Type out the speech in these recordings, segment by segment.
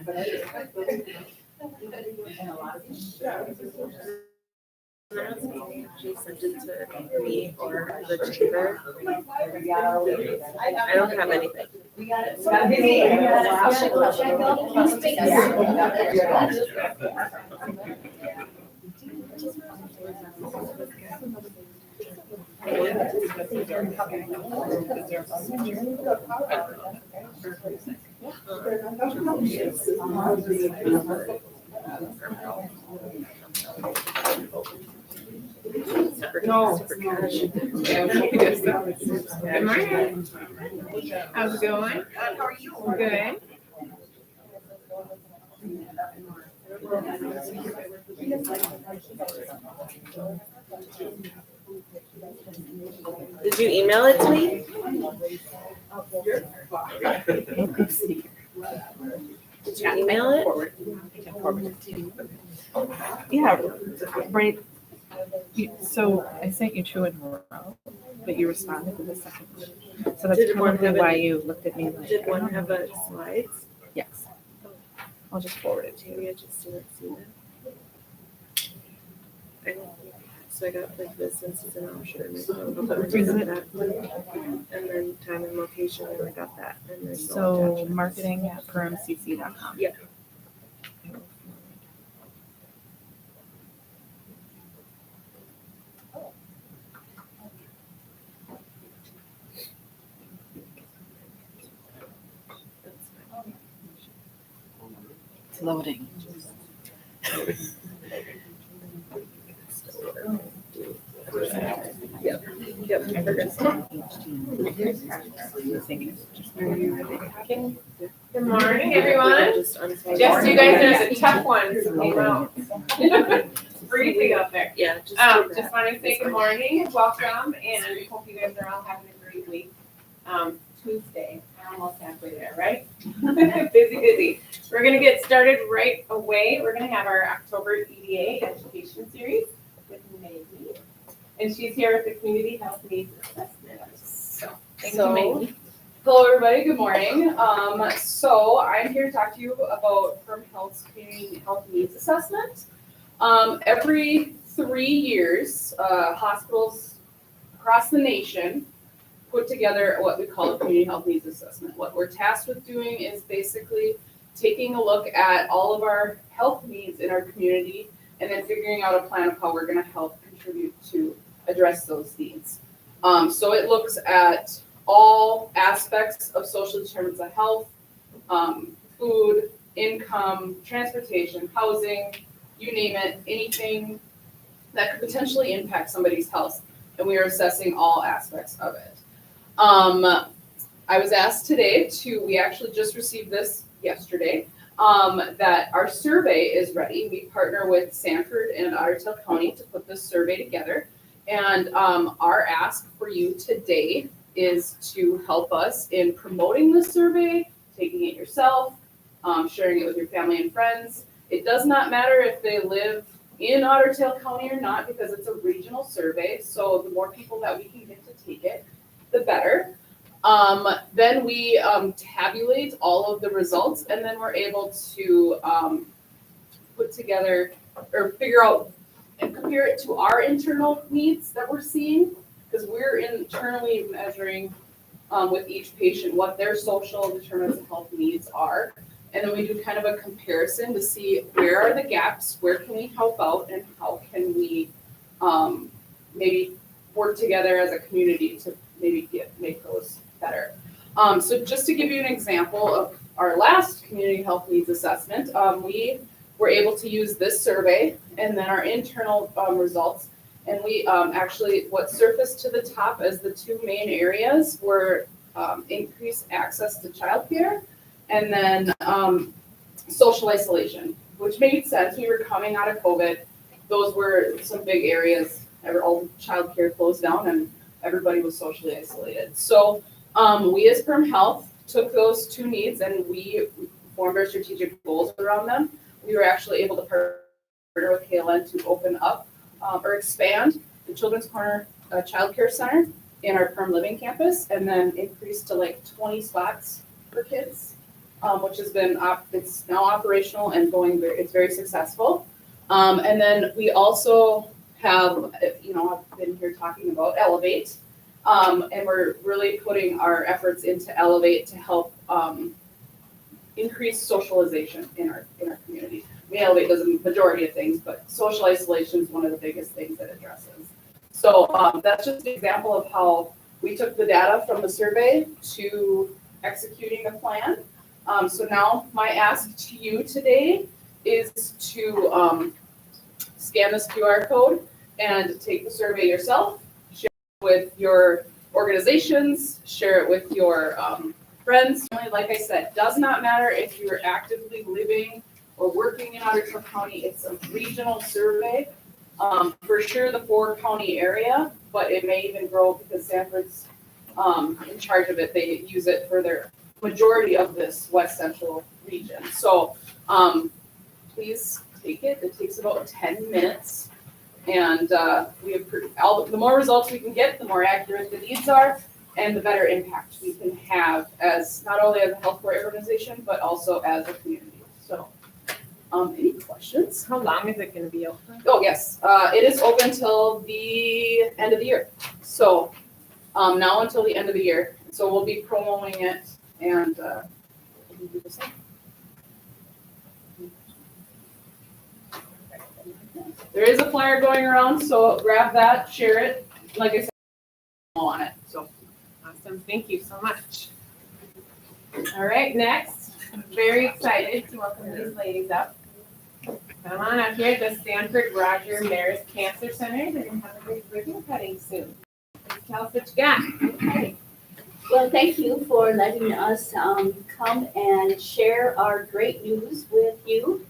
She sent it to me or the chamber. I don't have anything. No. Super cash. Good morning. How's it going? How are you? Good. Did you email it to me? Did you email it? Yeah, right. So I sent you two in a row, but you responded to the second one. So that's Did one probably have why any- you looked at me like. Did I one don't have know. a slides? Yes. I'll just forward it to you. Maybe I just didn't see that. So I got like this, since it's an option, and then time and location, and I got that, and there's no So attachments. marketing@permcc.com. Yeah. It's loading. Yep. Good morning, everyone. Just Just you guys are the tough ones came out. Freezing out there. Yeah, just do Just that. want to say good morning, welcome, and hope you guys are all having a great week. Tuesday, we're almost halfway there, right? Busy. We're gonna get started right away. We're gonna have our October EDA education series with Maggie. And she's here with the Community Health Needs Assessment. So, thank you, Maggie. Hello, everybody. Good morning. So I'm here to talk to you about Perm Health's Community Health Needs Assessment. Every 3 years, hospitals across the nation put together what we call a Community Health Needs Assessment. What we're tasked with doing is basically taking a look at all of our health needs in our community and then figuring out a plan of how we're going to help contribute to address those needs. So it looks at all aspects of social determinants of health, food, income, transportation, housing, you name it, anything that could potentially impact somebody's health. And we are assessing all aspects of it. I was asked today we actually just received this yesterday, that our survey is ready. We partner with Sanford and Ottertail County to put this survey together. And our ask for you today is to help us in promoting the survey, taking it yourself, sharing it with your family and friends. It does not matter if they live in Ottertail County or not, because it's a regional survey. So the more people that we can get to take it, the better. Then we tabulate all of the results, and then we're able to put together or figure out and compare it to our internal needs that we're seeing, because we're internally measuring with each patient what their social determinants of health needs are. And then we do kind of a comparison to see where are the gaps, where can we help out, and how can we maybe work together as a community to maybe make those better. So just to give you an example of our last community health needs assessment, we were able to use this survey and then our internal results. And we actually, what surfaced to the top as the two main areas were increased access to childcare and then social isolation, which made sense. We were coming out of COVID. Those were some big areas. All childcare closed down and everybody was socially isolated. So we as Perm Health took those two needs and we formed our strategic goals around them. We were actually able to partner with KLN to open up or expand the Children's Corner Child Care Center in our Perm Living campus, and then increase to like 20 spots for kids which has been, it's now operational and it's very successful. And then we also have, I've been here talking about Elevate. And we're really putting our efforts into Elevate to help increase socialization in our community. Elevate does a majority of things, but social isolation is one of the biggest things that it addresses. So that's just an example of how we took the data from the survey to executing the plan. So now my ask to you today is to scan this QR code and take the survey yourself, share it with your organizations, share it with your friends. Like I said, does not matter if you're actively living or working in Ottertail County. It's a regional survey. For sure the 4-county area, but it may even grow because Sanford's in charge of it. They use it for their majority of this West Central region. So please take it. It takes about 10 minutes. And the more results we can get, the more accurate the needs are, and the better impact we can have as not only as a healthcare organization, but also as a community. So any questions? How long is it gonna be open? Oh, yes. It is open till the end of the year. So now until the end of the year. So we'll be promoting it and we'll do the same. There is a flyer going around, so grab that, share it. Like I said, on it. So Awesome, thank you so much. All right, next, I'm very excited to welcome these ladies up. Come on up here, the Sanford Roger Maris Cancer Center. They're gonna have a big ribbon cutting soon. Please tell us what you got. Okay. Well, thank you for letting us come and share our great news with you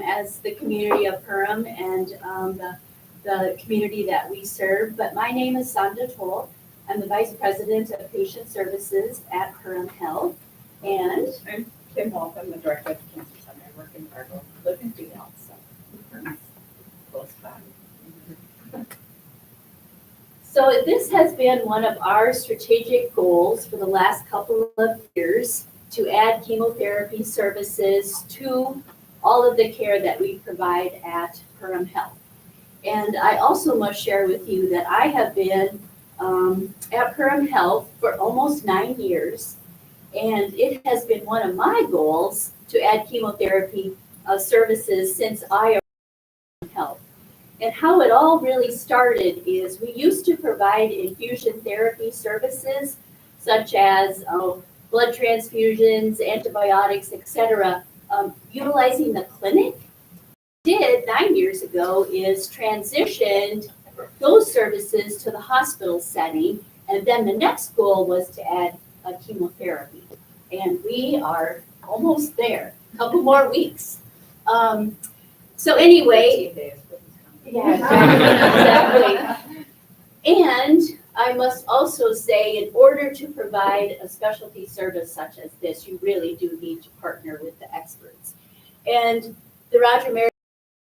as the community of Perham and the community that we serve. But my name is Sandra Toll. I'm the Vice President of Patient Services at Perham Health. And I'm Kim Wolf, I'm the Director of the Cancer Center. I work in Fargo, live in Freedale, so close by. so this has been one of our strategic goals for the last couple of years to add chemotherapy services to all of the care that we provide at Perham Health. And I also must share with you that I have been at Perham Health for almost 9 years, and it has been one of my goals to add chemotherapy services since I arrived at Perham Health. And how it all really started is we used to provide infusion therapy services such as blood transfusions, antibiotics, etc., utilizing the clinic. What we did 9 years ago is transitioned those services to the hospital setting, and then the next goal was to add chemotherapy. And we are almost there, a couple more weeks. So anyway, 15 days for this company. yeah, exactly. And I must also say, in order to provide a specialty service such as this, you really do need to partner with the experts. And the Roger Maris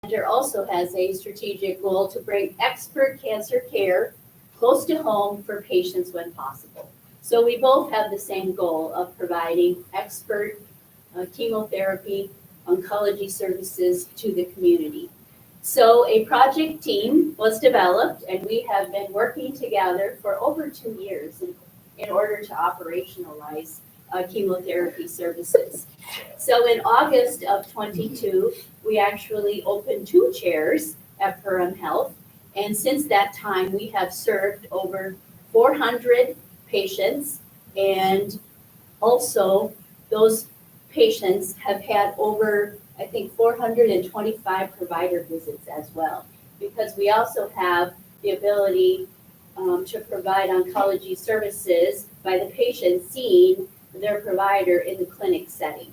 Center also has a strategic goal to bring expert cancer care close to home for patients when possible. So we both have the same goal of providing expert chemotherapy, oncology services to the community. So a project team was developed, and we have been working together for over 2 years in order to operationalize chemotherapy services. So in August of 22, we actually opened 2 chairs at Perham Health. And since that time, we have served over 400 patients. And also those patients have had over, I think, 425 provider visits as well. Because we also have the ability to provide oncology services by the patient seeing their provider in the clinic setting.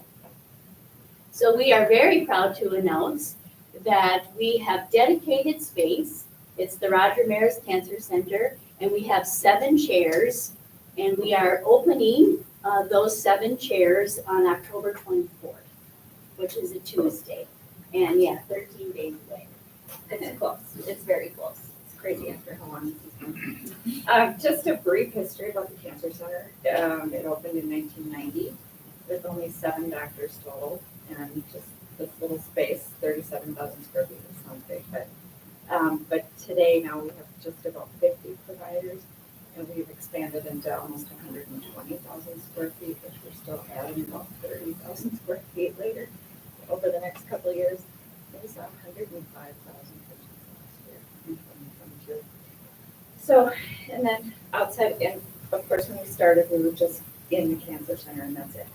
So we are very proud to announce that we have dedicated space. It's the Roger Maris Cancer Center, and we have 7 chairs, and we are opening those 7 chairs on October 24th, which is a Tuesday. And yeah, 13 days away. It's close, it's very close. It's crazy after how long this has been. Just a brief history about the Cancer Center. It opened in 1990. with only 7 doctors total, and just this little space, 37,000 square feet, is not big, but today now we have just about 50 providers, and we've expanded into almost 120,000 square feet, which we're still adding about 30,000 square feet later. Over the next couple of years, we saw 105,000 patients last year in 2022. So, and then outside, and of course, when we started, we were just in the cancer center and that's it.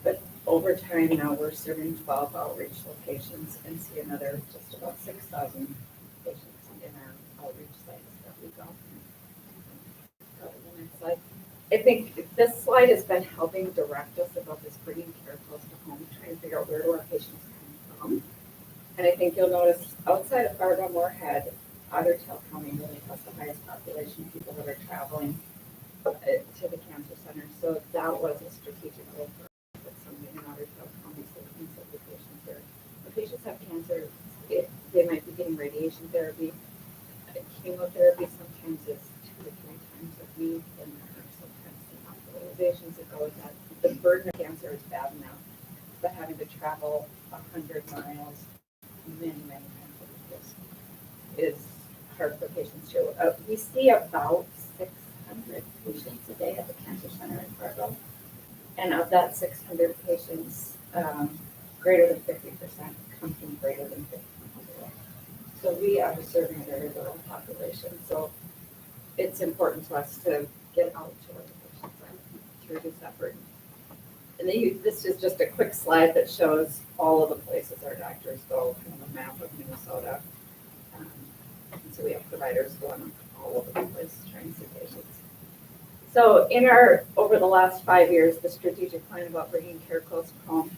But over time now, we're serving 12 outreach locations and see another just about 6,000 patients in our outreach sites that we go. Go to the next slide. I think this slide has been helping direct us about this bringing care close to home, trying to figure out where do our patients come from. And I think you'll notice outside of Fargo-Moorhead, Otter Tail County really has the highest population of people that are traveling to the cancer center. So that was a strategic goal for us, that somebody in Otter Tail County so we can set the patients there. When patients have cancer, they might be getting radiation therapy, chemotherapy. Sometimes it's 2 to 3 times a week, and there are sometimes some hospitalizations that go with that. The burden of cancer is bad enough, but having to travel 100 miles many times a week is hard for patients too. We see about 600 patients a day at the cancer center in Fargo, and of that 600 patients, greater than 50% come from greater than 50 people. So we are serving a very rural population. So it's important to us to get out to where the patients are to reduce that burden. And then this is just a quick slide that shows all of the places our doctors go, kind of a map of Minnesota. And so we have providers going all over the place trying to see patients. So over the last 5 years, the strategic plan about bringing care close to home,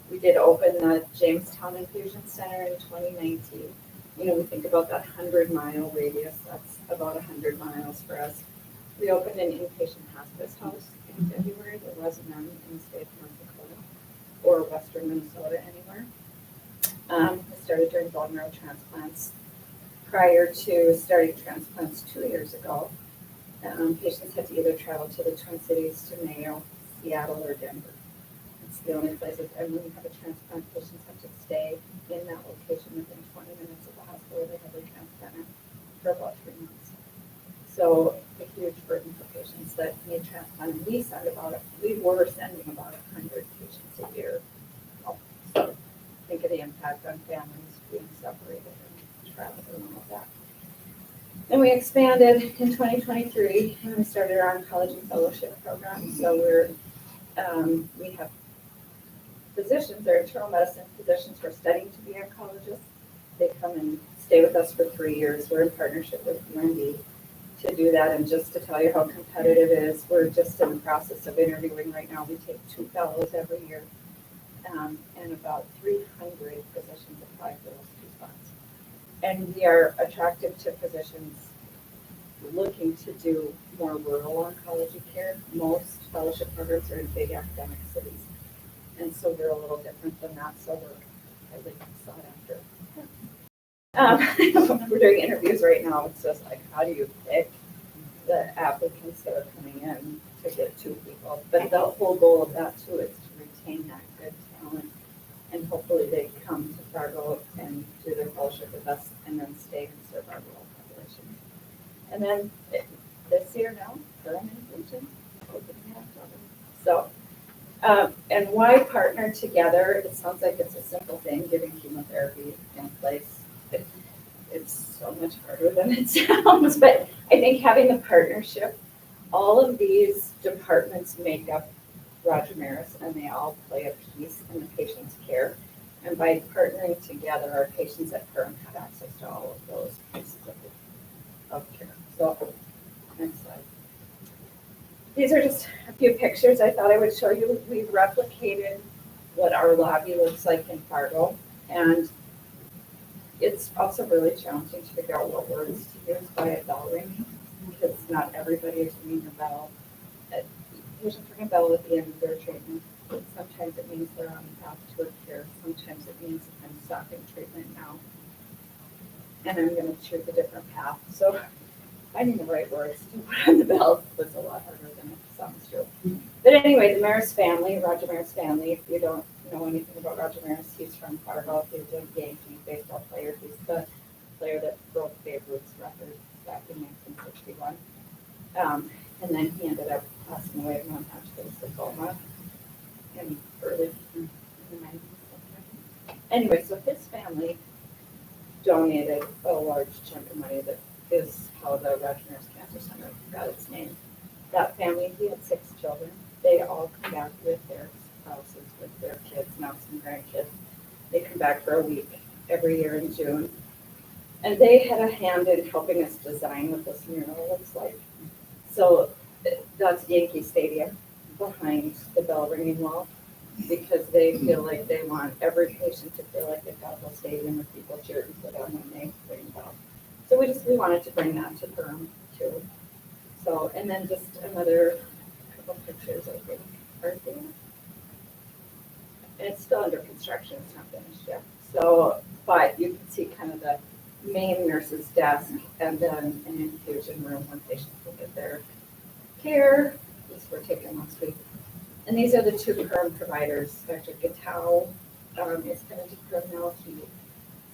we did open the Jamestown Infusion Center in 2019. We think about that 100-mile radius, that's about 100 miles for us. We opened an inpatient hospice house in February. There was none in the state of North Dakota or Western Minnesota anywhere. We started doing bone marrow transplants prior to starting transplants 2 years ago. Patients had to either travel to the Twin Cities, to Mayo, Seattle, or Denver. It's the only places, and when you have a transplant, patients have to stay in that location within 20 minutes of the hospital they have their transplant for about 3 months. So a huge burden for patients that need transplant. And we were sending about 100 patients a year. So think of the impact on families being separated and travel and all of that. Then we expanded in 2023 and we started our oncology fellowship program. So we have physicians, they're internal medicine physicians who are studying to be oncologists. They come and stay with us for 3 years. We're in partnership with UND to do that. And just to tell you how competitive it is, we're just in the process of interviewing right now. We take 2 fellows every year, and about 300 physicians apply for those 2 spots. And we are attractive to physicians looking to do more rural oncology care. Most fellowship programs are in big academic cities. And so we're a little different than that. So we're highly sought after. We're doing interviews right now. It's just like, how do you pick the applicants that are coming in to get 2 people? But the whole goal of that too is to retain that good talent. And hopefully they come to Fargo and do their fellowship with us and then stay and serve our rural population. And then this year now, Durham Infusion, opening in October. So, and why partner together? It sounds like it's a simple thing, giving chemotherapy in place. It's so much harder than it sounds, but I think having the partnership, all of these departments make up Roger Maris, and they all play a piece in the patient's care. And by partnering together, our patients at Perham have access to all of those pieces of care. So, next slide. These are just a few pictures I thought I would show you. We've replicated what our lobby looks like in Fargo, and it's also really challenging to figure out what words to use by a bell ringing, because not everybody is ringing a bell. Patients ring a bell at the end of their treatment. Sometimes it means they're on the path to a cure. Sometimes it means I'm stopping treatment now, and I'm going to choose a different path. So finding the right words to put on the bell was a lot harder than it sounds true. But anyway, the Maris family, Roger Maris family, if you don't know anything about Roger Maris, he's from Fargo. He's a Yankee baseball player. He's the player that broke Babe Ruth's record back in 1961. And then he ended up passing away of non-Hodgkin's lymphoma in early in the 90s. Anyway, so his family donated a large chunk of money. That is how the Roger Maris Cancer Center got its name. That family, he had 6 children. They all come back with their spouses, with their kids, now some grandkids. They come back for a week every year in June. And they had a hand in helping us design what this mural looks like. So that's Yankee Stadium behind the bell ringing wall, because they feel like they want every patient to feel like they've got a whole stadium with people cheering for them when they ring the bell. So we wanted to bring that to Perham too. So, and then just another couple pictures, I think, right there. And it's still under construction, it's not finished yet. So, but you can see kind of the main nurse's desk and then an infusion room when patients will get their care. These were taken last week. And these are the 2 Perham providers. Dr. Gatau is coming to Perham now. He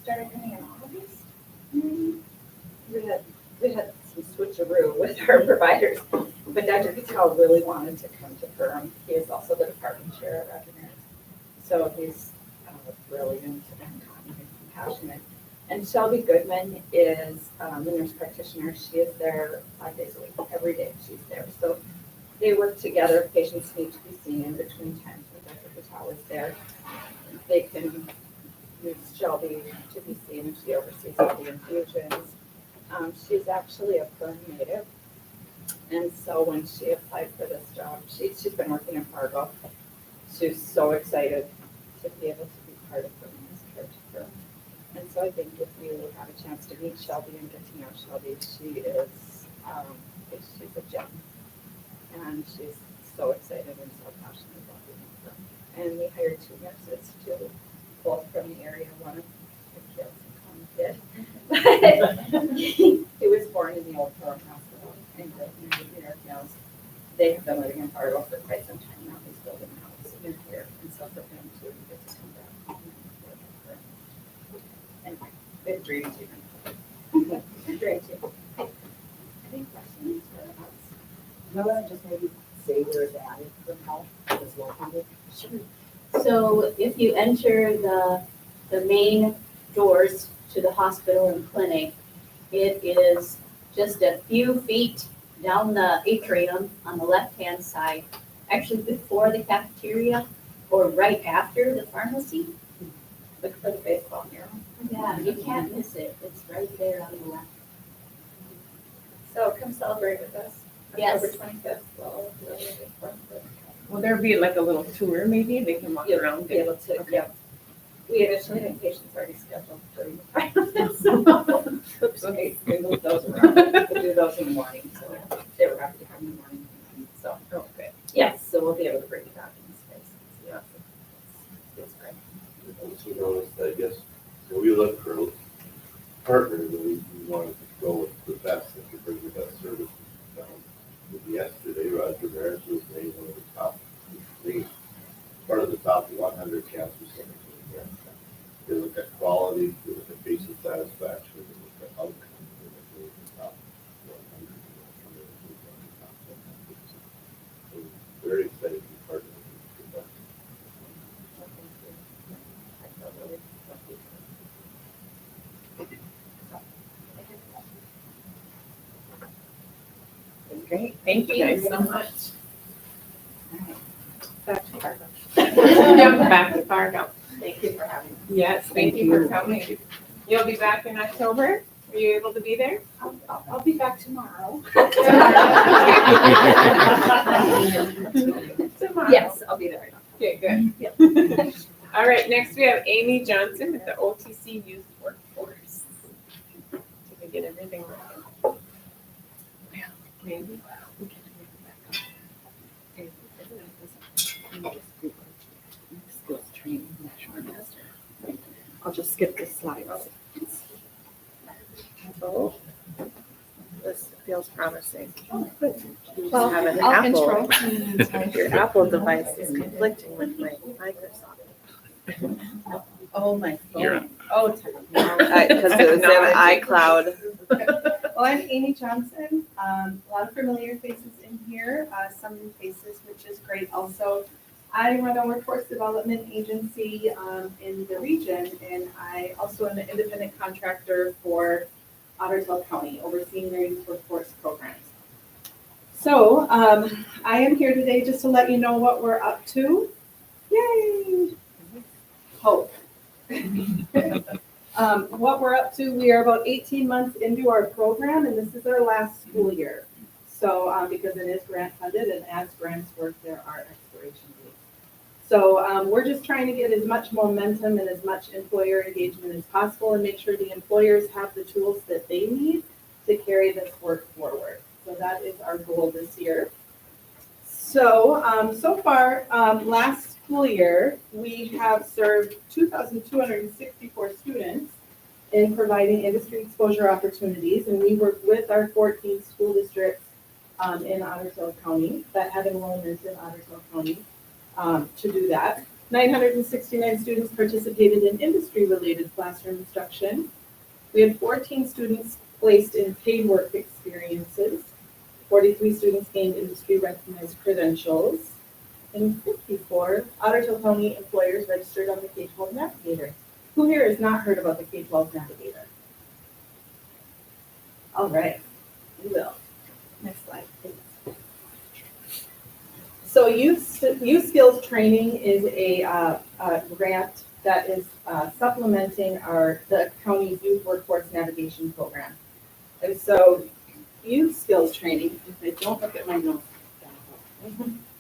started coming in August. We had some switcheroo with our providers, but Dr. Gatau really wanted to come to Perham. He is also the department chair at Roger Maris. So he's brilliant and kind and compassionate. And Shelby Goodman is the nurse practitioner. She is there 5 days a week. Every day she's there. So they work together. Patients need to be seen in between times when Dr. Gatau is there. They can use Shelby to be seen, and she oversees all the infusions. She's actually a Perham native. And so when she applied for this job, she's been working in Fargo. She's so excited to be able to be part of Perham as caretaker. And so I think if you have a chance to meet Shelby and get to know Shelby, she's a gem. And she's so excited and so passionate about being with them. And we hired 2 nurses too, both from the area. One of the kids, kid. He was born in the old Perham Hospital in New York Mills. They have been living in Fargo for quite some time now. He's building a house in here. And so for him to get to come back and work in Perham. Anyway, good dream team. Good dream team. Any questions for us? No, just maybe say where it's added from health is located. Sure. So if you enter the main doors to the hospital and clinic, it is just a few feet down the atrium on the left-hand side, actually before the cafeteria or right after the pharmacy. Look for the baseball mural. Yeah, you can't miss it. It's right there on the left. So come celebrate with us. Yes. October 25th. Well, really big fun. Will there be like a little tour maybe? They can walk You'll around. be able to, Okay. yeah. We initially had patients already scheduled during the time. So, oops, okay, we moved those around. We'll do those in the morning, so they were happy to come in the morning. So, Okay. yes, so we'll be able to bring it back in space. Yeah. It's great. Also noticed, I guess, when we look for partners, we wanted to go with the best that could bring the best services. Yesterday, Roger Maris was named one of the top 3, part of the top 100 cancer centers in America. They look at quality, they look at patient satisfaction, they look at outcomes, they look at the top 100. So very excited to be partnering with the best. I feel really lucky. Great. Thank you guys so much. Back to Fargo. Back to Fargo. Thank you for having me. Yes, thank you for coming. You'll be back in October? Are you able to be there? I'll be back tomorrow. Tomorrow. Yes, I'll be there. Okay, good. All right, next we have Amy Johnson with the OTC Youth Workforce. Did we get everything right? Maybe. Skills training, national master. I'll just skip the slides. So, this feels promising. Well, Have an I'll Apple. intro. Your Apple device is conflicting with my Microsoft. Oh, my You're- phone. Oh, Because it was in iCloud. Well, I'm Amy Johnson. A lot of familiar faces in here, some new faces, which is great also. I run a workforce development agency in the region, and I also am an independent contractor for Ottersville County, overseeing their youth workforce programs. So I am here today just to let you know what we're up to. Yay! Hope. What we're up to, we are about 18 months into our program, and this is our last school year. So, because it is grant funded, and as grants work, there are expiration dates. So, we're just trying to get as much momentum and as much employer engagement as possible and make sure the employers have the tools that they need to carry this work forward. So that is our goal this year. So, so far, last school year, we have served 2,264 students in providing industry exposure opportunities, and we work with our 14 school districts in Ottersville County that have enrollment in Ottersville County to do that. 969 students participated in industry-related classroom instruction. We had 14 students placed in paid work experiences. 43 students gained industry-recognized credentials, and 54 Ottersville County employers registered on the K-12 Navigator. Who here has not heard about the K-12 Navigator? All right, we will. Next slide, please. So youth skills training is a grant that is supplementing the county's youth workforce navigation program. And so youth skills training, if I don't look at my notes.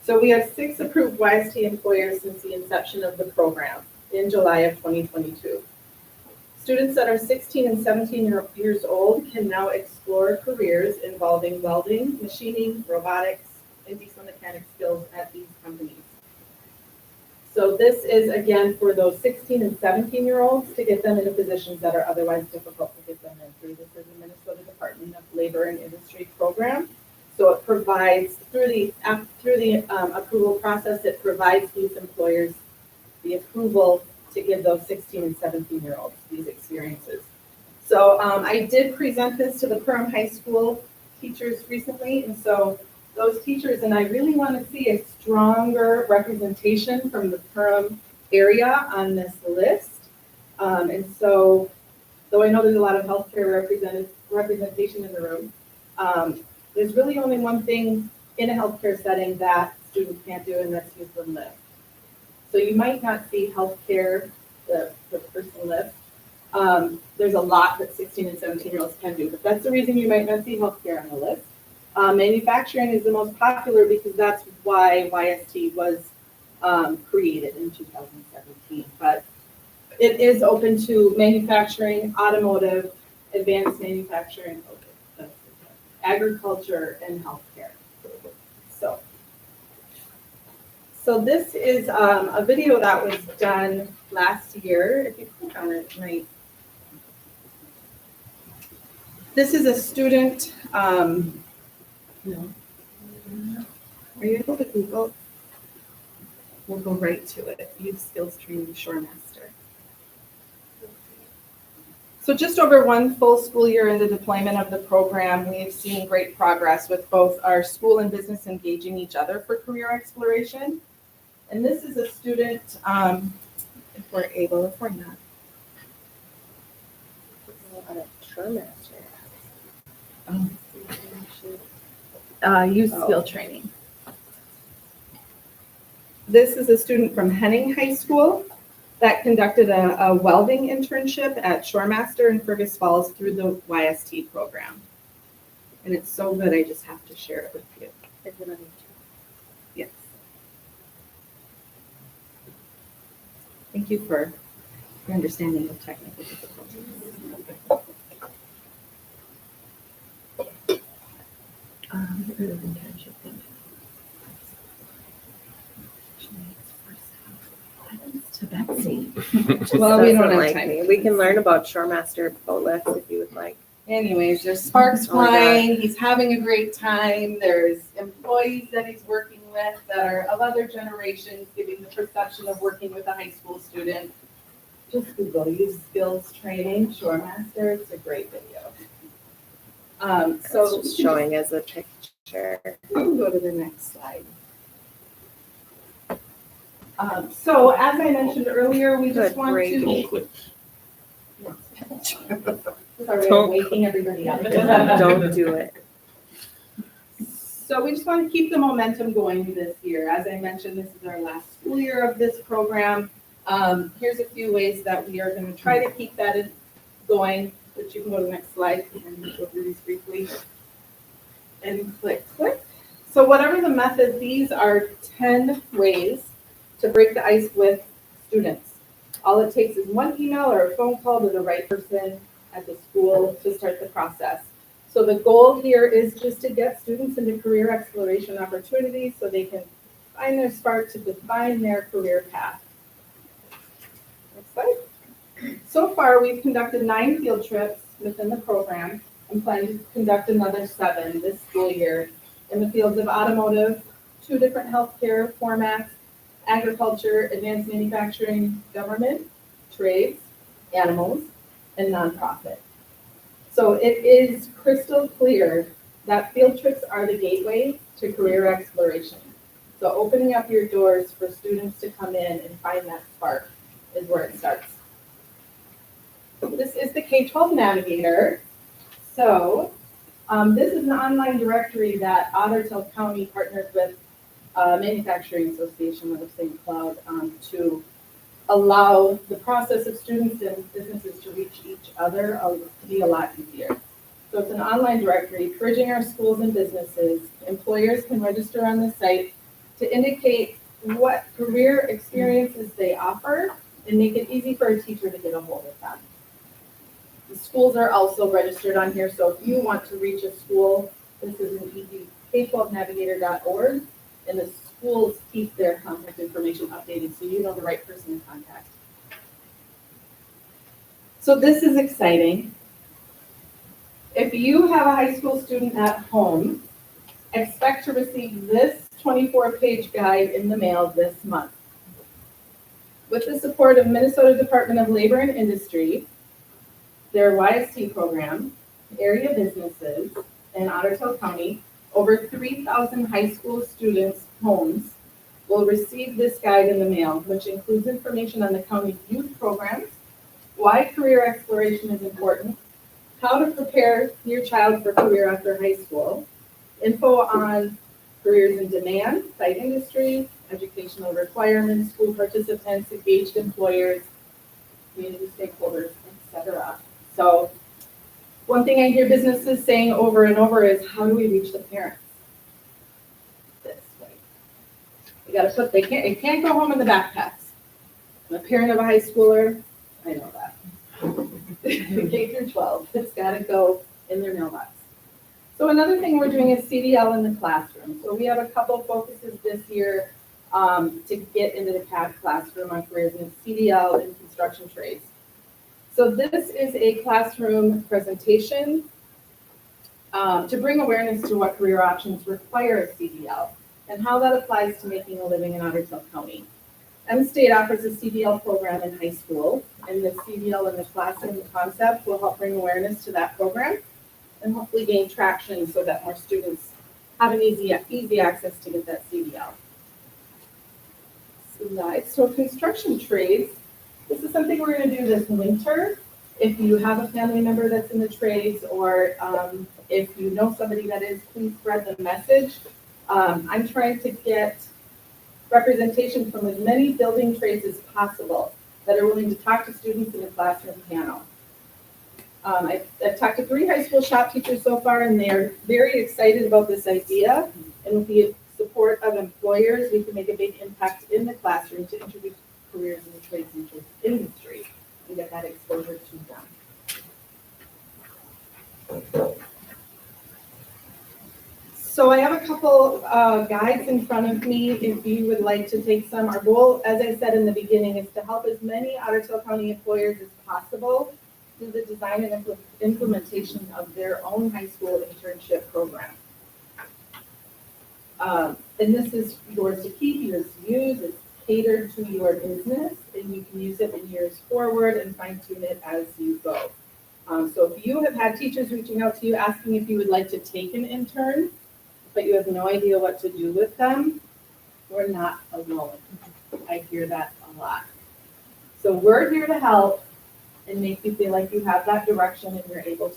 So we have 6 approved YST employers since the inception of the program in July of 2022. Students that are 16 and 17 years old can now explore careers involving welding, machining, robotics, and diesel mechanic skills at these companies. So this is, again, for those 16 and 17-year-olds to get them into positions that are otherwise difficult to get them into. This is the Minnesota Department of Labor and Industry program. So it provides, through the approval process, it provides these employers the approval to give those 16 and 17-year-olds these experiences. So I did present this to the Perham High School teachers recently, and so those teachers, and I really want to see a stronger representation from the Perham area on this list. And so, though I know there's a lot of healthcare representation in the room, there's really only one thing in a healthcare setting that students can't do, and that's use the lift. So you might not see healthcare, the personal lift. There's a lot that 16 and 17-year-olds can do, but that's the reason you might not see healthcare on the list. Manufacturing is the most popular because that's why YST was created in 2017. But it is open to manufacturing, automotive, advanced manufacturing, agriculture, and healthcare. So this is a video that was done last year. If you click on it, tonight. This is a student. No. Are you able to Google? We'll go right to it. Youth Skills Training Shoremaster. So just over one full school year in the deployment of the program, we have seen great progress with both our school and business engaging each other for career exploration. And this is a student, if we're able, if we're not. Youth skill training. This is a student from Henning High School that conducted a welding internship at Shoremaster in Fergus Falls through the YST program. And it's so good, I just have to share it with you. Is it on YouTube? Yes. Thank you for your understanding of technical difficulties. To Betsy. Well, we don't have time. We can learn about Shoremaster boat lifts if you would like. Anyways, there's sparks Oh my God. flying, he's having a great time, there's employees that he's working with that are of other generations, giving the perception of working with a high school student. Just Google youth skills training, Shoremaster, it's a great video. So It's just showing as a picture. we can go to the next slide. So as I mentioned earlier, we just Good want grief. to. Sorry, I'm waking everybody up. Don't do it. So we just want to keep the momentum going this year. As I mentioned, this is our last school year of this program. Here's a few ways that we are going to try to keep that going, which you can go to the next slide and go through these briefly. And click. So whatever the method, these are 10 ways to break the ice with students. All it takes is one email or a phone call to the right person at the school to start the process. So the goal here is just to get students into career exploration opportunities so they can find their spark to define their career path. Next slide. So far, we've conducted 9 field trips within the program and plan to conduct another 7 this school year in the fields of automotive, 2 different healthcare formats, agriculture, advanced manufacturing, government, trades, animals, and nonprofit. So it is crystal clear that field trips are the gateway to career exploration. So opening up your doors for students to come in and find that spark is where it starts. This is the K-12 Navigator. So this is an online directory that Ottertail County partnered with Manufacturing Association of St. Cloud to allow the process of students and businesses to reach each other to be a lot easier. So it's an online directory bridging our schools and businesses. Employers can register on the site to indicate what career experiences they offer and make it easy for a teacher to get a hold of them. The schools are also registered on here, so if you want to reach a school, this is an easy k12navigator.org, and the schools keep their contact information updated so you know the right person to contact. So this is exciting. If you have a high school student at home, expect to receive this 24-page guide in the mail this month. With the support of Minnesota Department of Labor and Industry, their YST program, area businesses, and Ottertail County, over 3,000 high school students' homes will receive this guide in the mail, which includes information on the county's youth programs, why career exploration is important, how to prepare your child for career after high school, info on careers in demand, site industry, educational requirements, school participants, engaged employers, community stakeholders, etc. So one thing I hear businesses saying over and over is, how do we reach the parents? This way. You gotta put, it can't go home in the backpacks. I'm a parent of a high schooler, I know that. K through 12, it's gotta go in their mailbox. So another thing we're doing is CDL in the classroom. So we have a couple focuses this year to get into the CAD classroom on careers in CDL and construction trades. So this is a classroom presentation to bring awareness to what career options require a CDL and how that applies to making a living in Ottertail County. M-State offers a CDL program in high school, and the CDL in the classroom concept will help bring awareness to that program and hopefully gain traction so that more students have an easy access to get that CDL. So construction trades, this is something we're going to do this winter. If you have a family member that's in the trades, or if you know somebody that is, please spread the message. I'm trying to get representation from as many building trades as possible that are willing to talk to students in the classroom panel. I've talked to 3 high school shop teachers so far, and they are very excited about this idea. And with the support of employers, we can make a big impact in the classroom to introduce careers in the trades industry and get that exposure to them. So I have a couple guides in front of me if you would like to take some. Our goal, as I said in the beginning, is to help as many Ottertail County employers as possible do the design and implementation of their own high school internship program. And this is yours to keep, yours to use, it's catered to your business, and you can use it in years forward and fine tune it as you go. So if you have had teachers reaching out to you asking if you would like to take an intern, but you have no idea what to do with them, we're not alone. I hear that a lot. So we're here to help and make you feel like you have that direction and you're able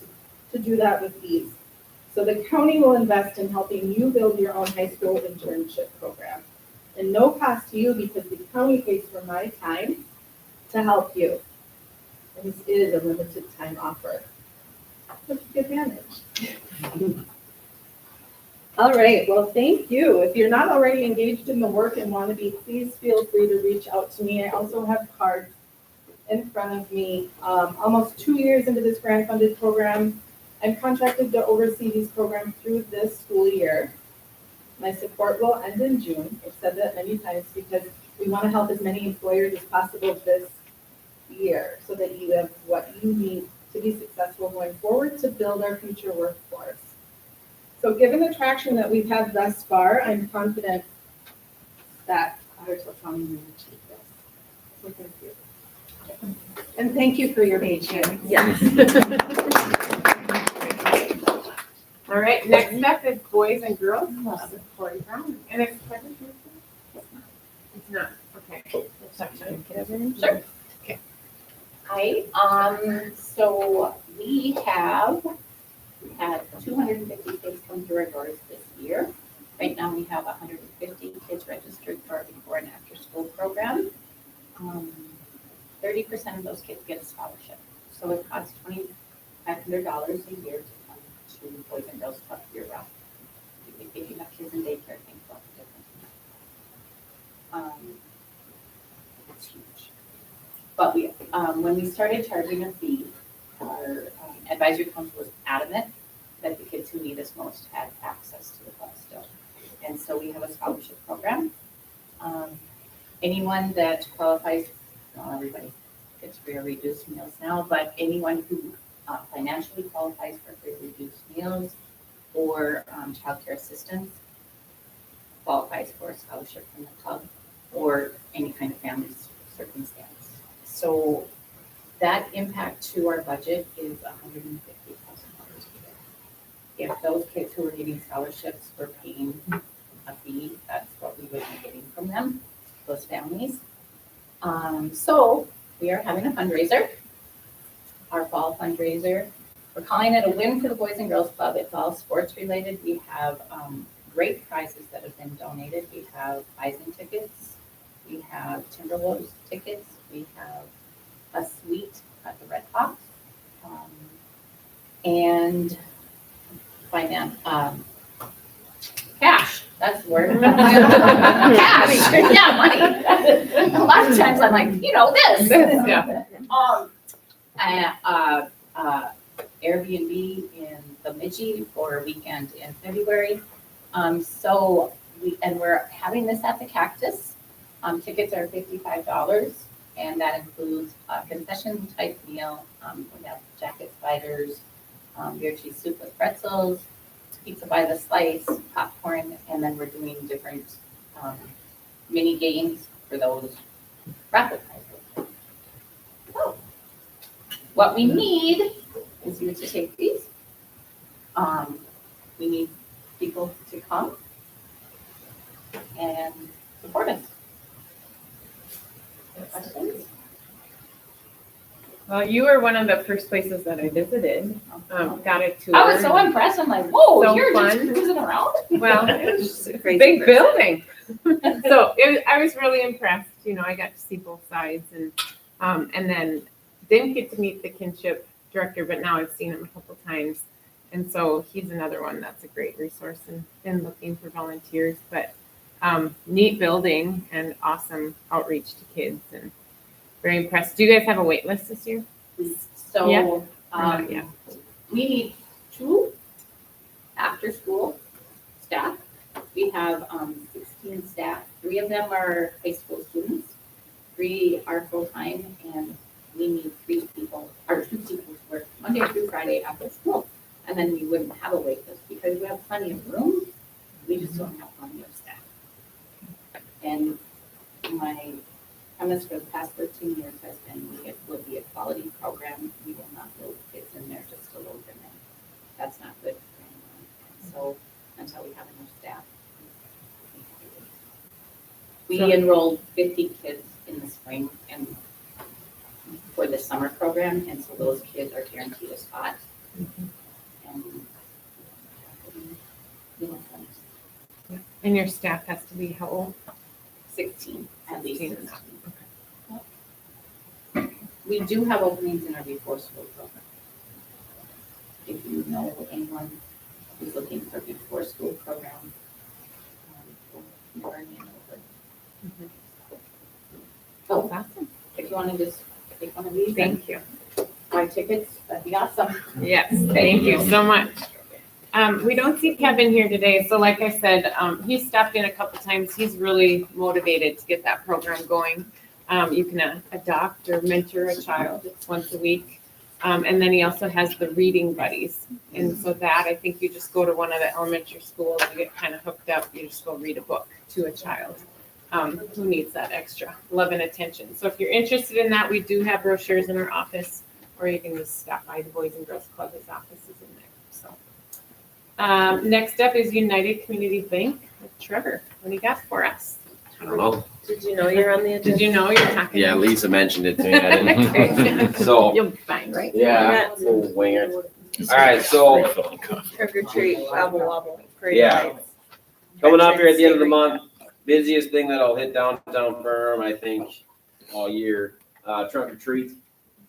to do that with ease. So the county will invest in helping you build your own high school internship program. And no cost to you because the county pays for my time to help you. And this is a limited time offer. So take advantage. All right, well, thank you. If you're not already engaged in the work and want to be, please feel free to reach out to me. I also have cards in front of me. Almost 2 years into this grant funded program, I'm contracted to oversee these programs through this school year. My support will end in June. I've said that many times because we want to help as many employers as possible this year so that you have what you need to be successful going forward to build our future workforce. So given the traction that we've had thus far, I'm confident that Ottawa County will achieve this. So thank you. And thank you for your patience. Yes. All right, next up is Boys and Girls Club, Corey Brown. And it's presentation? It's not, okay. Sure. Okay. Hi, so we have had 250 kids come through our doors this year. Right now, we have 150 kids registered for our before and after school program. 30% of those kids get a scholarship. So it costs $2,500 a year to come to Boys and Girls Club year round. If you have kids in daycare, things will be different. It's huge. But we, when we started charging a fee, our advisory council was adamant that the kids who need us most had access to the club still. And so we have a scholarship program. Anyone that qualifies, not everybody gets free or reduced meals now, but anyone who financially qualifies for free or reduced meals or childcare assistance qualifies for a scholarship from the club or any kind of family circumstance. So that impact to our budget is $150,000 a year. If those kids who are getting scholarships were paying a fee, that's what we would be getting from them, those families. So we are having a fundraiser, our fall fundraiser. We're calling it a win for the Boys and Girls Club. It's all sports related. We have great prizes that have been donated. We have Bison tickets. We have Timberwolves tickets. We have a suite at the Red Fox. And finance, cash, that's the word. Cash, yeah, money. A lot of times I'm like, this. Yeah. Airbnb in Bemidji for a weekend in February. So we're having this at the Cactus. Tickets are $55, and that includes a concession type meal. We have jacket spiders, beer cheese soup with pretzels, pizza by the slice, popcorn, and then we're doing different mini games for those raffle prizes. So, what we need is you to take these. We need people to come and support us. Any questions? Well, you were one of the first places that I visited. Got a tour. I was so impressed. I'm like, whoa, So you're just fun. cruising around? Well, it was Just a a crazy big person. building. So I was really impressed. I got to see both sides and then didn't get to meet the kinship director, but now I've seen him a couple times. And so he's another one that's a great resource and been looking for volunteers, but neat building and awesome outreach to kids and very impressed. Do you guys have a wait list this year? So, Yeah. Or not yet? we need 2 after-school staff. We have 16 staff. 3 of them are high school students. 3 are full-time, and we need 3 people, or 2 people Friday after school. And then we wouldn't have a wait list because we have plenty of room. We just don't have plenty of staff. And my premise for the past 13 years has been it will be a quality program. We will not load kids in there just to load them in. That's not good for anyone. So until we have enough staff. We enrolled 50 kids in the spring and for the summer program, and so those kids are guaranteed a spot. And And your staff has to be how old? 16 at least. 16. We do have openings in our before school program. If you know anyone who's looking for before school program, we're in Hanover. Oh, Awesome. if you want to just take one of these and Thank you. buy tickets, that'd be awesome. Yes, thank you so much. We don't see Kevin here today, so like I said, he's stopped in a couple times. He's really motivated to get that program going. You can adopt or mentor a child. It's once a week. And then he also has the reading buddies. And so that, I think you just go to one of the elementary schools, you get kind of hooked up, you just go read a book to a child who needs that extra love and attention. So if you're interested in that, we do have brochures in our office, or you can just stop by the Boys and Girls Club. His office is in there. So next up is United Community Bank with Trevor. What do you got for us? I don't know. Did you know you're on the agenda? Did you know you're talking? Yeah, Lisa mentioned it to me. I didn't. So, You'll be fine, right? yeah, we'll wing it. All right, so Trick or treat, wobble wobble. parade Yeah. lights. coming up here at the end of the month, busiest thing that'll hit downtown Firm, I think, all year, trunk or treat.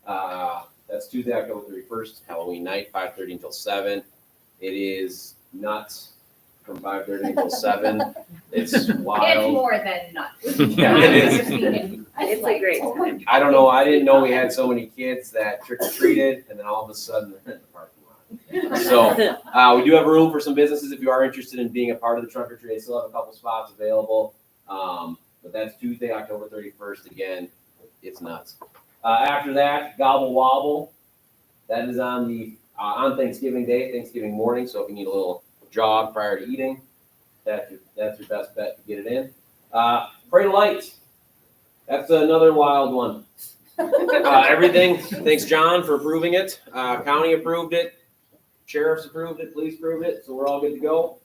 That's Tuesday, October 31st, Halloween night, 5:30 until 7. It is nuts from 5:30 until 7. It's wild. more than nuts. Yeah, it is. It's a great time. I don't know, I didn't know we had so many kids that trick or treated, and then all of a sudden they're in the parking lot. So, we do have room for some businesses if you are interested in being a part of the trunk or treat. They still have a couple spots available. But that's Tuesday, October 31st. Again, it's nuts. After that, Gobble Wobble. That is on Thanksgiving Day, Thanksgiving morning. So if you need a little jog prior to eating, that's your best bet to get it in. Parade of Lights. That's another wild one. Everything. Thanks, John, for approving it. County approved it. Sheriff's approved it. Police approved it. So we're all good to go.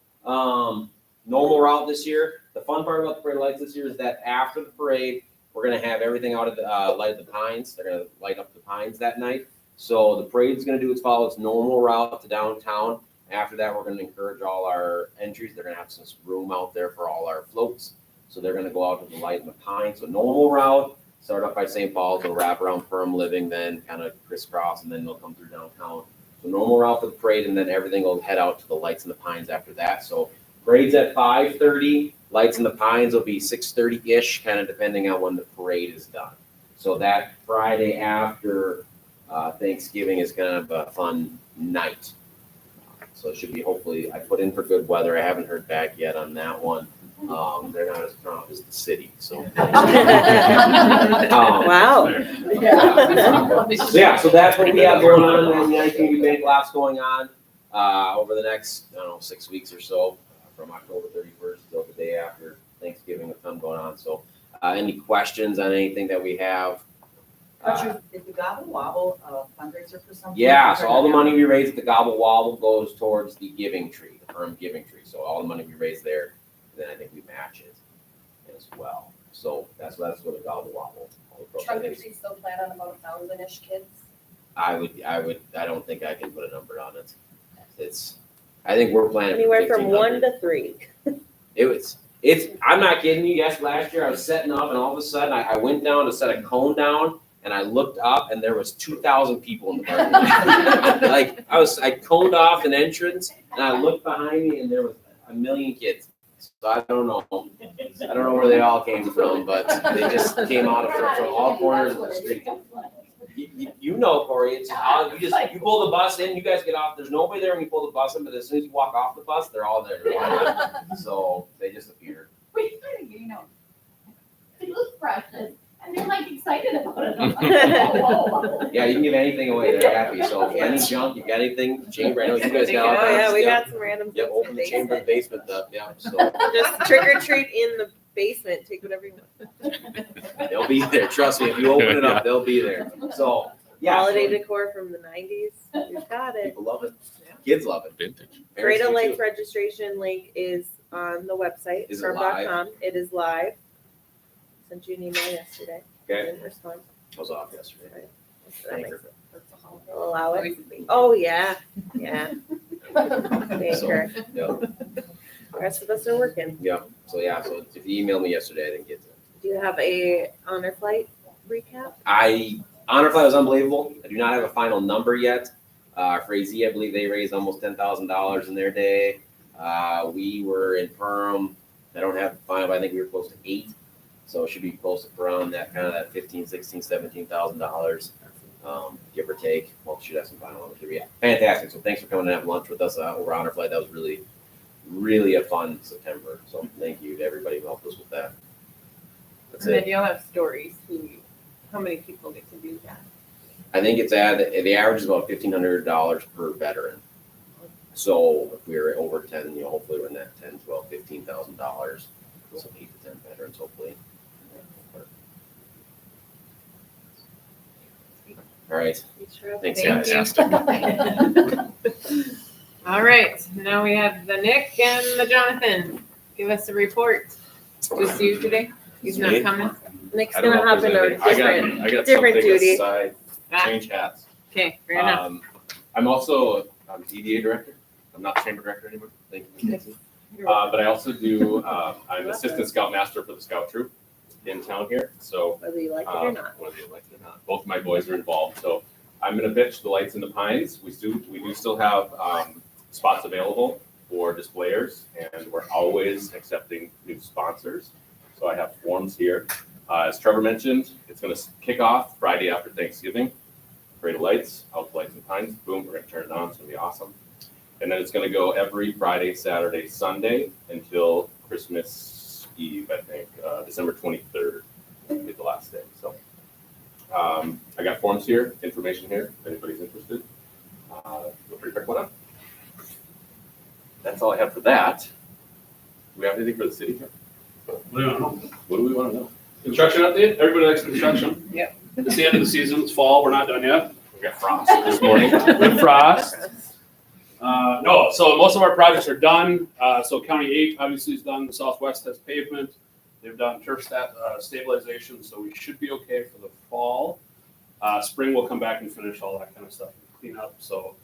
Normal route this year. The fun part about the Parade of Lights this year is that after the parade, we're going to have everything out of the light of the pines. They're going to light up the pines that night. So the parade's going to do its follow its normal route to downtown. After that, we're going to encourage all our entries. They're going to have some room out there for all our floats. So they're going to go out to the light in the pines. So normal route, start up by St. Paul's, they'll wrap around Firm Living, then kind of crisscross, and then they'll come through downtown. So normal route for the parade, and then everything will head out to the lights in the pines after that. So parade's at 5:30. Lights in the pines will be 6:30-ish, kind of depending on when the parade is done. So that Friday after Thanksgiving is kind of a fun night. So it should be, hopefully, I put in for good weather. I haven't heard back yet on that one. They're not as prompt as the city, so. Wow. Yeah, so that's what we have going on in the United Community Bank. Lots going on over the next, 6 weeks or so, from October 31st till the day after Thanksgiving, a ton going on. So any questions on anything that we have? Is the Gobble Wobble a fundraiser for something? Yeah, so all the money we raise at the Gobble Wobble goes towards the Giving Tree, the Firm Giving Tree. So all the money we raise there, then I think we match it as well. So that's what the Gobble Wobble. Trunk or treat still plan on about 1,000-ish kids? I don't think I can put a number on it. I think we're planning. Anywhere from 1,500. 1 to 3. I'm not kidding you. Yes, last year I was setting up and all of a sudden I went down to set a cone down and I looked up and there was 2,000 people in the parking lot. I coned off an entrance and I looked behind me and there was 1 million kids. So I don't know. I don't know where they all came from, but they just came out from all corners of the street. You know, Corey, it's you pull the bus in, you guys get off. There's nobody there when you pull the bus in, but as soon as you walk off the bus, they're all there. So they just appear. We, it looks precious. And they're like excited about it. I'm like, whoa, whoa, whoa. Yeah, you can give anything away, they're happy, so if any junk, you got anything, chamber, I know you guys got all Oh, kinds yeah, of we stuff. got some random Yep, things in open the the chamber basement. basement up, yeah, so Just trick or treat in the basement, take whatever you want. they'll be there, trust me, if you open it up, they'll be there, so, yeah. Holiday so decor from the 90s, you've got it. People love it, kids love it. Vintage. Parents Great do Lights too. registration link is on the website, Is it live? firm.com. It is live. Sent you an email yesterday. Okay, Didn't respond. I was off yesterday. So that Thank makes her. We'll allow it. Oh, yeah, yeah. Thank So, her. yeah. The rest of us are working. Yeah, so if you emailed me yesterday, I didn't get to it. Do you have a honor flight recap? Honor Flight was unbelievable. I do not have a final number yet. For AZ, I believe they raised almost $10,000 in their day. We were in Perham. I don't have final, but I think we were close to 8. So it should be close to around that kind of that $15,000, $16,000, $17,000, give or take. Well, should have some final numbers here. Yeah, fantastic. So thanks for coming and have lunch with us over Honor Flight. That was really, really a fun September. So thank you to everybody who helped us with that. That's And then it. you'll have stories, how many people get to do that? I think it's the average is about $1,500 per veteran. So if we're over 10, hopefully we're in that 10, 12, $15,000. So 8 to 10 veterans, hopefully. All right. Thanks, Thank guys. you. All right, now we have the Nick and the Jonathan. Give us a report. Just you today? He's not Me? coming? Nick's I don't gonna know if hop in there's a any- I different, got different something duty. aside, Ah, change hats. okay, fair enough. I'm also, DDA director. I'm not chamber director anymore. Thank you, Nancy. But I also do, I'm assistant scoutmaster for the scout troop in town here. So whether you like it or not. whether you like it or not. Both of my boys are involved. So I'm gonna pitch the Lights in the Pines. We do still have spots available for displayers, and we're always accepting new sponsors. So I have forms here. As Trevor mentioned, it's gonna kick off Friday after Thanksgiving. Parade of Lights, out the Lights in the Pines. Boom, we're gonna turn it on. It's gonna be awesome. And then it's gonna go every Friday, Saturday, Sunday until Christmas Eve, I think, December 23rd will be the last day. So I got forms here, information here, if anybody's interested. Feel free to pick one up. That's all I have for that. Do we have anything for the city here? What do you want to know? What do we want to know? Construction update? Everybody likes construction. Yep. It's the end of the season, it's fall, we're not done yet. We got frost this morning. With frost. No, so most of our projects are done. So County 8 obviously is done, the Southwest has pavement. They've done turf stabilization, so we should be okay for the fall. Spring will come back and finish all that kind of stuff, clean up, so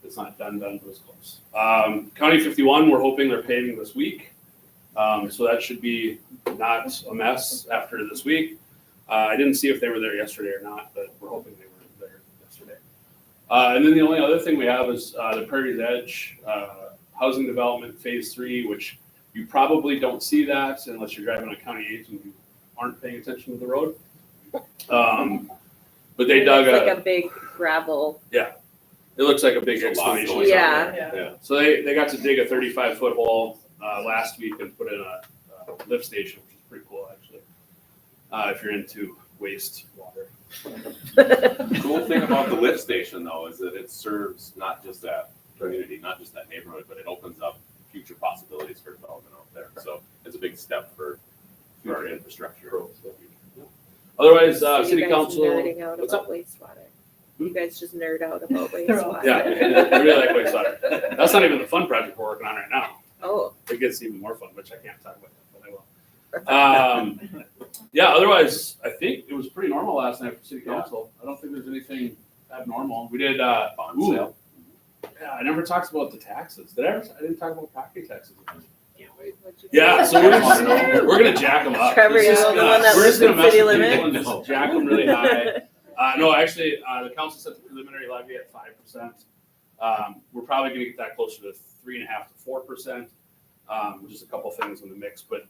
it's not done, but it's close. County 51, we're hoping they're paving this week. So that should be not a mess after this week. I didn't see if they were there yesterday or not, but we're hoping they were there yesterday. And then the only other thing we have is the Prairie's Edge housing development phase 3, which you probably don't see that unless you're driving on County 8 and you aren't paying attention to the road. But they dug It's like a big gravel. it looks like a big There's a lot excavation. going on Yeah. Yeah, so they got to dig a 35-foot hole last week and put in a lift station, which is pretty cool, actually. If you're into waste water. The cool thing about the lift station though is that it serves not just that community, not just that neighborhood, but it opens up future possibilities for development out there. So it's a big step for our infrastructure. Otherwise, So you city guys council. Nerding out What's about wastewater. You guys just nerd out about wastewater. Yeah, I really like wastewater. That's not even the fun project we're working on right now. Oh, It gets even more fun, which I can't talk about, but I will. Yeah, otherwise, I think it was pretty normal last night for city council. I don't think there's anything abnormal. We did, Bond ooh, sale. yeah, I never talked about the taxes. Did I ever? I didn't talk about property taxes. Can't wait. what'd you Yeah, do? so we're gonna jack them up. Trevor, It's you're just the gonna- one that we're lives just gonna in mess city with limits? people and just jack them really high. No, actually, the council set the preliminary levy at 5%. We're probably gonna get that closer to 3.5 to 4%, just a couple things in the mix. But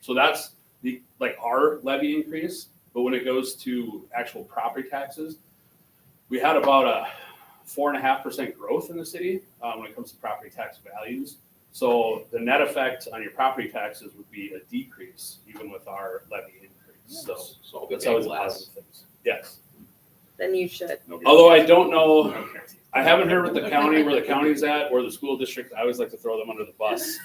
so that's the our levy increase. But when it goes to actual property taxes, we had about a 4.5% growth in the city when it comes to property tax values. So the net effect on your property taxes would be a decrease, even with our levy increase. So So that's always a positive thing. Yes. Then you should. Although I don't know, I haven't heard with the county, where the county's at, or the school district. I always like to throw them under the bus.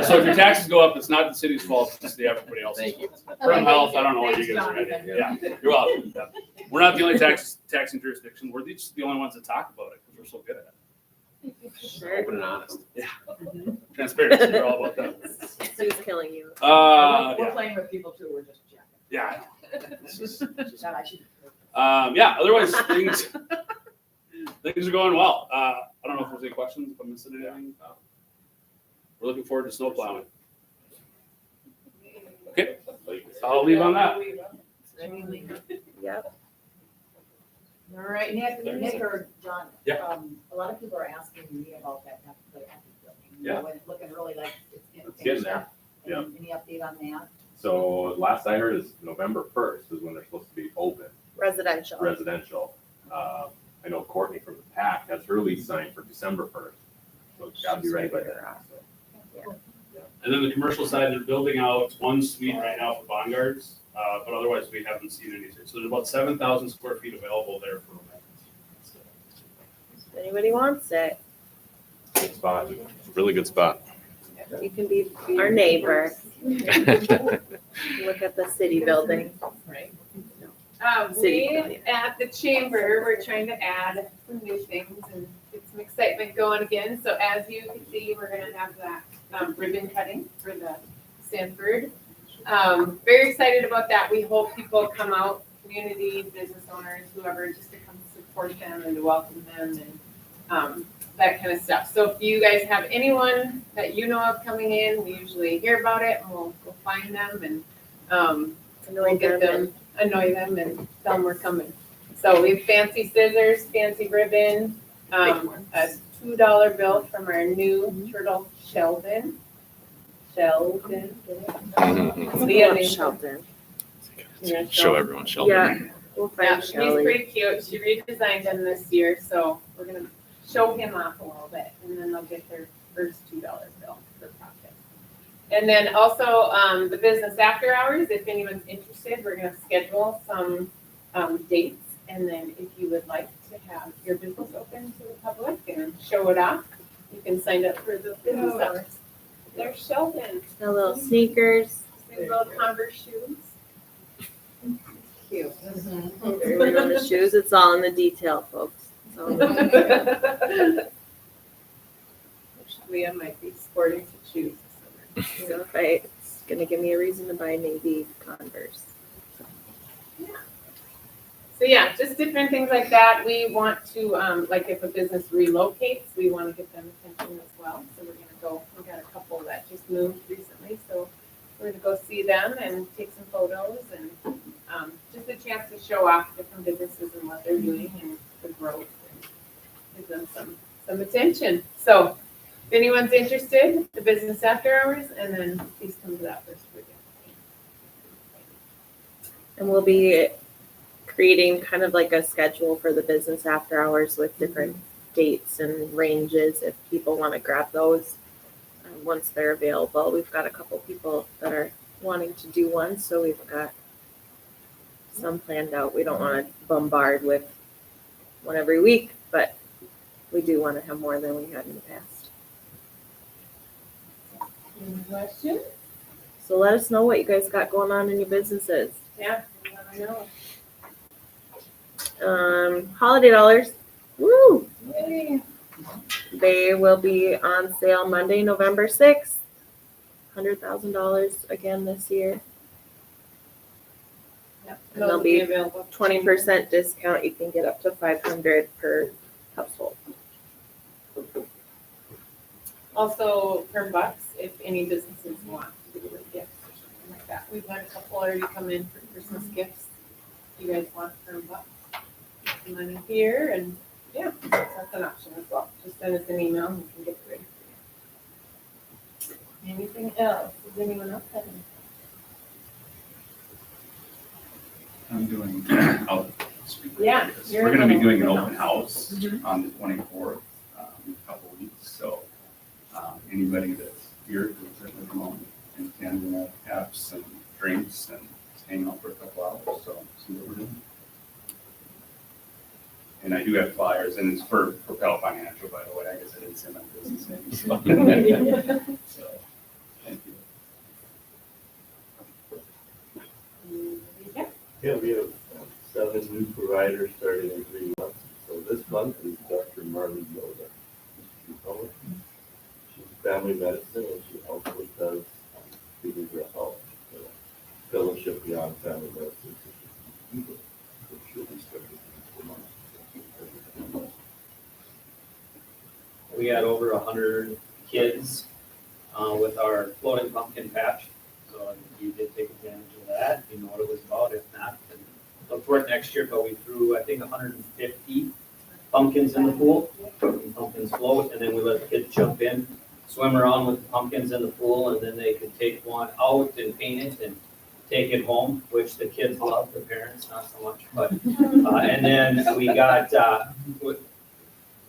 So if your taxes go up, it's not the city's fault, it's just everybody else's. Thank you. From health, I don't know what you guys are at. Yeah, you're welcome. Yeah. We're not the only taxing jurisdiction. We're just the only ones that talk about it because we're so good at it. Open and honest. Transparency, we're all about that. Sue's killing you. We're Yeah. playing with people too, we're just checking. Yeah. That I should. Yeah, otherwise things are going well. I don't know if there's any questions, if I'm missing anything. We're looking forward to snow plowing. Okay, I'll leave on that. Yep. All right, Nick or John? Yeah. A lot of people are asking me about that, the Epic building. You Yeah. know, it's looking really like it's It's getting there. Yeah. Any update on that? So last I heard is November 1st is when they're supposed to be open, Residential. residential. I know Courtney from the PAC has her lease signed for December 1st. So it's gotta be ready by then. So, And then the commercial side, they're building out one suite right now for Bongards, but otherwise we haven't seen anything. So there's about 7,000 square feet available there for rent. If anybody wants it, Good spot, really good spot. you can be our neighbor. Look at the city building. Right. City We building. at the chamber, we're trying to add some new things and get some excitement going again. So as you can see, we're gonna have that ribbon cutting for the Sanford. Very excited about that. We hope people come out, community, business owners, whoever, just to come support them and to welcome them and that kind of stuff. So if you guys have anyone that you know of coming in, we usually hear about it and we'll go find them and we'll get them, annoy them and tell them we're coming. So we have fancy scissors, fancy ribbon, a $2 bill from our new turtle Sheldon. Sheldon. Leah named him. Sheldon. Yeah, Show everyone Sheldon. Yeah, we'll Yeah, find he's Shelley. pretty cute. She redesigned him this year, so we're gonna show him off a little bit, and then they'll get their first $2 bill for profit. And then also, the business after hours, if anyone's interested, we're gonna schedule some, dates. And then if you would like to have your business open to the public and show it off, you can sign up for the business hours. There's Sheldon, The little sneakers. his little Converse shoes. Cute. Everyone on the shoes. It's all in the detail, folks. It's all in the Leah might be sporting some shoes this summer. So if it's gonna give me a reason to buy Navy Converse. So yeah, just different things like that. We want to, like if a business relocates, we want to give them attention as well. So we're gonna go, we got a couple that just moved recently, so we're gonna go see them and take some photos and, just a chance to show off different businesses and what they're doing and the growth and give them some attention. So if anyone's interested, the business after hours, and then please come to that first weekend. And we'll be creating kind of like a schedule for the business after hours with different dates and ranges if people want to grab those once they're available. We've got a couple people that are wanting to do one, so we've got some planned out. We don't want to bombard with one every week, but we do want to have more than we had in the past. Any questions? So let us know what you guys got going on in your businesses. Yeah, I know. Holiday dollars. Woo! Yay. They will be on sale Monday, November 6th. $100,000 again this year. Yep. And they'll Those will be available. 20% discount. You can get up to $500 per household. Also, per bucks, if any businesses want to do a gift or something like that. We've had a couple already come in for Christmas gifts. If you guys want per bucks, put some money here and, yeah, that's an option as well. Just send us an email and we can get it ready for you. Anything else? Does anyone else have anything? I'm doing, I'll speak. Yeah, you're We're gonna be the doing an open open house on the 24th, in a couple weeks, so, anybody that's here who's in the moment and can have some drinks and hang out for a couple hours, so see what we're doing. And I do have flyers, and it's for Propel Financial, by the way. I guess I didn't say my business name. So, thank you. Yeah, we have 7 new providers starting in 3 months. So this month is Dr. Marley Yoda. She's family medicine, and she also does behavioral health, fellowship beyond family medicine. So she'll be starting in 2 months. We had over 100 kids with our floating pumpkin patch. So you did take advantage of that. You know what it was about. If not, then look for it next year. But we threw, I think, 150 pumpkins in the pool. And pumpkins float, and then we let the kids jump in, swim around with the pumpkins in the pool, and then they could take one out and paint it and take it home, which the kids love, the parents not so much. But and then we got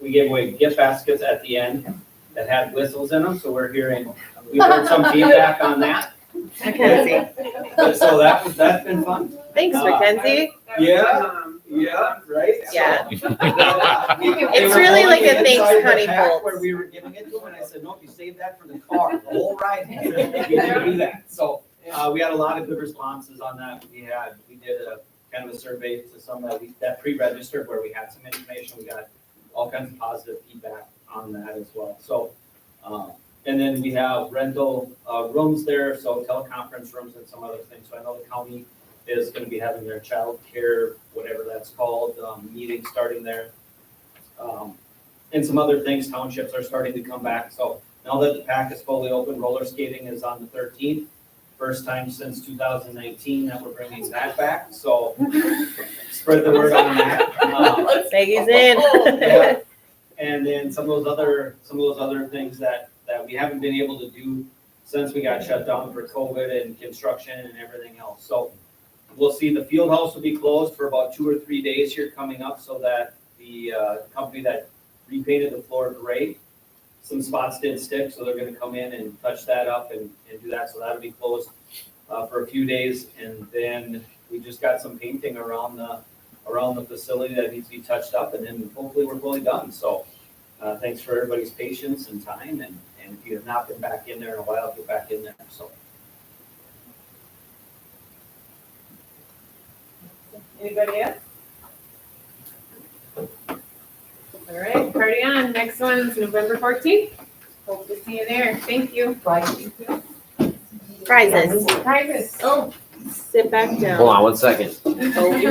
we gave away gift baskets at the end that had whistles in them. So we heard some feedback on that. Mackenzie. So that's been fun. Thanks, Mackenzie. Yeah, right? Yeah. So, It's really like a thanks, honey bolt. where we were giving it to them, and I said, no, you save that for the car, the whole ride. We didn't do that. So we had a lot of good responses on that. We did a kind of a survey to some that pre-registered where we had some information. We got all kinds of positive feedback on that as well. So, and then we have rental rooms there, so teleconference rooms and some other things. So I know the county is going to be having their child care, whatever that's called, meeting starting there. And some other things, townships are starting to come back. So now that the pack is fully open, roller skating is on the 13th. First time since 2019 that we're bringing that back. So spread the word on that. Maggie's in. Yeah. And then some of those other things that we haven't been able to do since we got shut down for COVID and construction and everything else. So we'll see the field house will be closed for about 2 or 3 days here coming up, so that the company that repainted the floor gray, some spots did stick, so they're gonna come in and touch that up and do that. So that'll be closed for a few days. And then we just got some painting around the facility that needs to be touched up, and then hopefully we're fully done. So thanks for everybody's patience and time, and if you have not been back in there in a while, get back in there. So. Anybody else? All right, party on. Next one's November 14th. Hope to see you there. Thank you. Prizes. Prizes. Oh, Sit back down. Hold on 1 second. Oh, you're